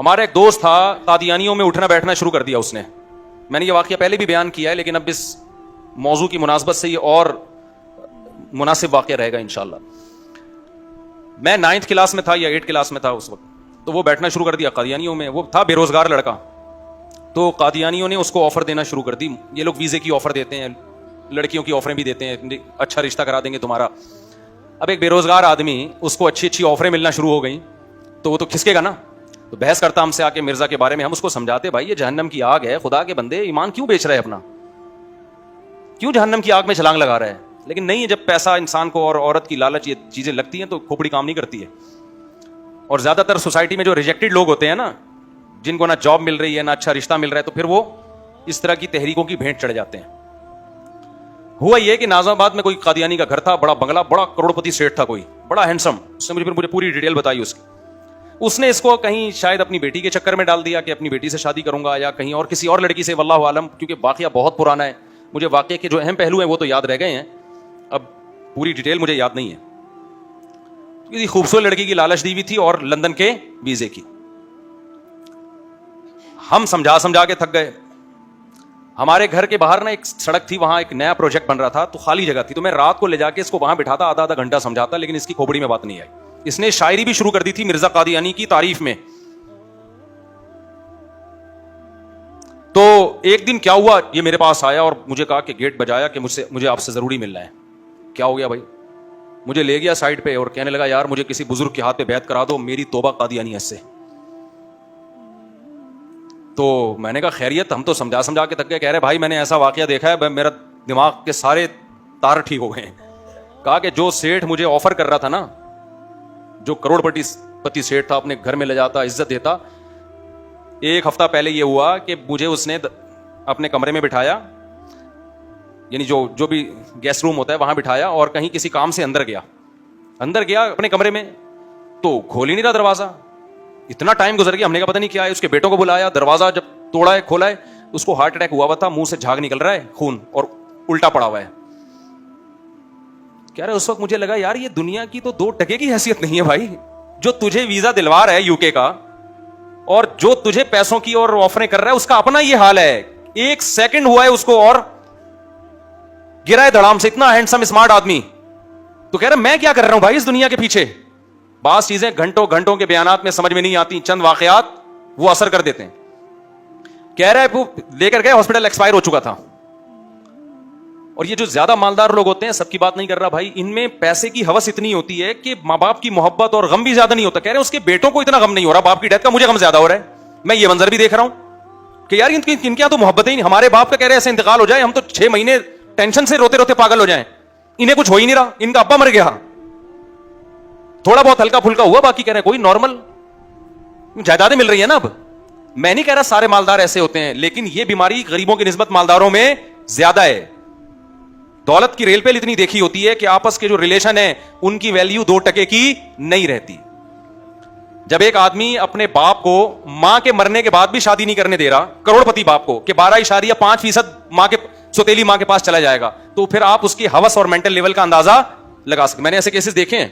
ہمارا ایک دوست تھا, قادیانیوں میں اٹھنا بیٹھنا شروع کر دیا اس نے. میں نے یہ واقعہ پہلے بھی بیان کیا ہے, لیکن اب اس موضوع کی مناسبت سے یہ اور مناسب واقعہ رہے گا انشاءاللہ. میں 9th کلاس میں تھا یا 8th کلاس میں تھا اس وقت, تو وہ بیٹھنا شروع کر دیا قادیانیوں میں. وہ تھا بے روزگار لڑکا, تو قادیانیوں نے اس کو آفر دینا شروع کر دی. یہ لوگ ویزے کی آفر دیتے ہیں, لڑکیوں کی آفریں بھی دیتے ہیں, اچھا رشتہ کرا دیں گے تمہارا. اب ایک بے روزگار آدمی, اس کو اچھی اچھی آفریں ملنا شروع ہو گئیں, تو وہ تو کھسکے گا نا. تو بحث کرتا ہم سے آ کے مرزا کے بارے میں. ہم اس کو سمجھاتے, بھائی یہ جہنم کی آگ ہے, خدا کے بندے ایمان کیوں بیچ رہے اپنا, کیوں جہنم کی آگ میں چھلانگ لگا رہا ہے. لیکن نہیں, جب پیسہ انسان کو اور عورت کی لالچ یہ چیزیں لگتی ہیں تو کھوپڑی کام نہیں کرتی ہے. اور زیادہ تر سوسائٹی میں جو ریجیکٹڈ لوگ ہوتے ہیں نا, جن کو نہ جاب مل رہی ہے نہ اچھا رشتہ مل رہا ہے, تو پھر وہ اس طرح کی تحریکوں کی بھینٹ چڑھ جاتے ہیں. ہوا یہ کہ نازم آباد میں کوئی قادیانی کا گھر تھا, بڑا بنگلہ, بڑا کروڑپتی سیٹ تھا, کوئی بڑا ہینڈسم. اس نے مجھے پوری ڈیٹیل بتائی اس کی. اس نے اس کو کہیں شاید اپنی بیٹی کے چکر میں ڈال دیا کہ اپنی بیٹی سے شادی کروں گا, یا کہیں اور کسی اور لڑکی سے, واللہ عالم, کیونکہ واقعہ بہت پرانا ہے. مجھے واقعے کے جو اہم پہلو ہیں وہ تو یاد رہ گئے ہیں, اب پوری ڈیٹیل مجھے یاد نہیں ہے. کسی خوبصورت لڑکی کی لالچ دی ہوئی تھی اور لندن کے ویزے کی. ہم سمجھا کے تھک گئے. ہمارے گھر کے باہر نا ایک سڑک تھی, وہاں ایک نیا پروجیکٹ بن رہا تھا, تو خالی جگہ تھی. تو میں رات کو لے جا کے اس کو وہاں بٹھاتا, آدھا گھنٹہ سمجھاتا, لیکن اس کی کھوپڑی میں بات نہیں آئی. اس نے شاعری بھی شروع کر دی تھی مرزا قادیانی کی تعریف میں. تو ایک دن کیا ہوا, یہ میرے پاس آیا اور مجھے کہا کہ گیٹ بجایا کہ مجھے آپ سے ضروری ملنا ہے. کیا ہو گیا بھائی؟ مجھے لے گیا سائڈ پہ اور کہنے لگا, یار مجھے کسی بزرگ کے ہاتھ پہ بیعت کرا دو, میری توبہ قادیانیت سے. تو میں نے کہا خیریت؟ ہم تو سمجھا کے تک گئے. کہہ رہے بھائی میں نے ایسا واقعہ دیکھا ہے, میرا دماغ کے سارے تار ٹھیک ہو گئے ہیں. کہا کہ جو سیٹھ مجھے آفر کر رہا تھا نا, جو کروڑ پتی سیٹھ تھا, اپنے گھر میں لے جاتا, عزت دیتا, ایک ہفتہ پہلے یہ ہوا کہ مجھے اس نے اپنے کمرے میں بٹھایا, یعنی جو بھی گیسٹ روم ہوتا ہے وہاں بٹھایا, اور کہیں کسی کام سے اندر گیا اپنے کمرے میں, تو کھول ہی نہیں رہا دروازہ. اتنا ٹائم گزر گیا, ہم نے کہا پتہ نہیں کیا ہے. اس کے بیٹوں کو بلایا, دروازہ جب توڑا ہے, کھولا ہے, اس کو ہارٹ اٹیک ہوا تھا, منہ سے جھاگ نکل رہا ہے خون, اور الٹا پڑا ہوا ہے. کہہ رہے اس وقت مجھے لگا یار یہ دنیا کی تو 2 ٹکے کی حیثیت نہیں ہے بھائی. جو تجھے ویزا دلوا رہا ہے UK کا, اور جو تجھے پیسوں کی اور آفریں کر رہا ہے, اس کا اپنا یہ حال ہے. 1 سیکنڈ ہوا ہے اس کو اور گرا ہے دھڑام سے, اتنا ہینڈسم اسمارٹ آدمی. تو کہہ رہا میں کیا کر رہا ہوں بھائی اس دنیا کے پیچھے. بعض چیزیں گھنٹوں کے بیانات میں سمجھ میں نہیں آتی, چند واقعات وہ اثر کر دیتے ہیں. کہہ رہا ہے وہ لے کر گئے, ہاسپٹل ایکسپائر ہو چکا تھا. اور یہ جو زیادہ مالدار لوگ ہوتے ہیں, سب کی بات نہیں کر رہا بھائی, ان میں پیسے کی ہوس اتنی ہوتی ہے کہ ماں باپ کی محبت اور غم بھی زیادہ نہیں ہوتا. کہہ رہے ہیں اس کے بیٹوں کو اتنا غم نہیں ہو رہا, باپ کی ڈیتھ کا مجھے غم زیادہ ہو رہا ہے. میں یہ منظر بھی دیکھ رہا ہوں کہ یار ان کے تو محبت ہی نہیں. ہمارے باپ کا کہہ رہے ایسے انتقال ہو جائے, ہم تو 6 مہینے ٹینشن سے روتے پاگل ہو جائیں. انہیں کچھ ہو ہی نہیں رہا, ان کا ابا مر گیا, تھوڑا بہت ہلکا پھلکا ہوا, باقی کہہ رہے کوئی نارمل جائیدادیں مل رہی ہیں نا. اب میں نہیں کہہ رہا سارے مالدار ایسے ہوتے ہیں, لیکن یہ بیماری غریبوں کی نسبت مالداروں میں زیادہ ہے. دولت کی ریل پہ اتنی دیکھی ہوتی ہے کہ آپس کے جو ریلیشن ہیں ان کی ویلیو 2 ٹکے کی نہیں رہتی. جب ایک آدمی اپنے باپ کو ماں کے مرنے کے بعد بھی شادی نہیں کرنے دے رہا, کروڑ پتی باپ کو, کہ 12.5% ماں کے سوتیلی ماں کے پاس چلا جائے گا, تو پھر آپ اس کی ہوس اور مینٹل لیول کا اندازہ لگا سکتے. میں نے ایسے کیسز دیکھے ہیں.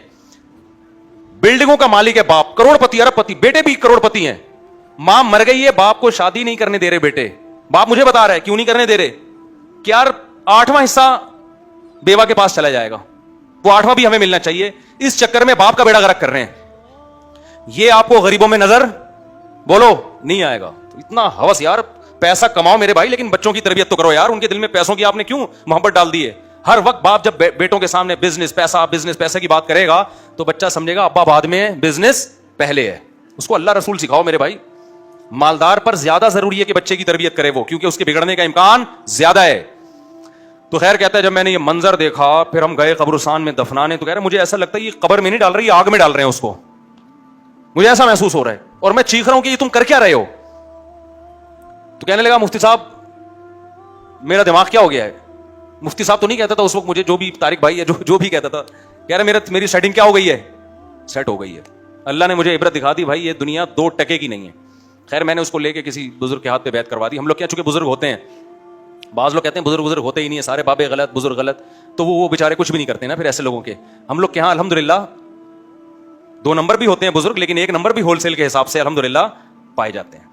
بلڈنگوں کا مالک ہے باپ, کروڑ پتی, ارب پتی, بیٹے بھی کروڑ پتی ہیں, ماں مر گئی ہے, باپ کو شادی نہیں کرنے دے رہے بیٹے. باپ مجھے بتا رہا ہے کیوں نہیں کرنے دے رہے, کہ یار 8واں حصہ بیوہ کے پاس چلا جائے گا, وہ 8واں بھی ہمیں ملنا چاہیے. اس چکر میں باپ کا بیڑا غرق کر رہے ہیں. یہ آپ کو غریبوں میں نظر بولو نہیں آئے گا. اتنا ہوس یار, پیسہ کماؤ میرے بھائی, لیکن بچوں کی تربیت تو کرو یار. ان کے دل میں پیسوں کی آپ نے کیوں محبت ڈال دی ہے؟ ہر وقت باپ جب بیٹوں کے سامنے بزنس پیسہ کی بات کرے گا تو بچہ سمجھے گا ابا بعد میں ہے, بزنس پہلے ہے. اس کو اللہ رسول سکھاؤ میرے بھائی. مالدار پر زیادہ ضروری ہے کہ بچے کی تربیت کرے وہ, کیونکہ اس کے بگڑنے کا امکان زیادہ ہے. تو خیر کہتا ہے جب میں نے یہ منظر دیکھا, پھر ہم گئے قبرستان میں دفنانے, تو کہہ رہے مجھے ایسا لگتا ہے یہ قبر میں نہیں ڈال رہے, یہ آگ میں ڈال رہے ہیں اس کو. مجھے ایسا محسوس ہو رہا ہے, اور میں چیخ رہا ہوں کہ یہ تم کر کیا رہے ہو. تو کہنے لگا مفتی صاحب میرا دماغ کیا ہو گیا ہے. مفتی صاحب تو نہیں کہتا تھا اس وقت مجھے, جو بھی طارق بھائی ہے جو بھی کہتا تھا, کہہ رہا میری سیٹنگ کیا ہو گئی ہے, سیٹ ہو گئی ہے. اللہ نے مجھے عبرت دکھا دی بھائی, یہ دنیا 2 ٹکے کی نہیں ہے. خیر میں نے اس کو لے کے کسی بزرگ کے ہاتھ پہ بیعت کروا دی. ہم لوگ کیا چونکہ بزرگ ہوتے ہیں, بعض لوگ کہتے ہیں بزرگ ہوتے ہی نہیں ہے, سارے بابے غلط بزرگ غلط, تو وہ بیچارے کچھ بھی نہیں کرتے نا پھر ایسے لوگوں کے. ہم لوگ کے یہاں الحمدللہ 2 نمبر بھی ہوتے ہیں بزرگ, لیکن 1 نمبر بھی ہول سیل کے حساب سے الحمدللہ پائے جاتے ہیں.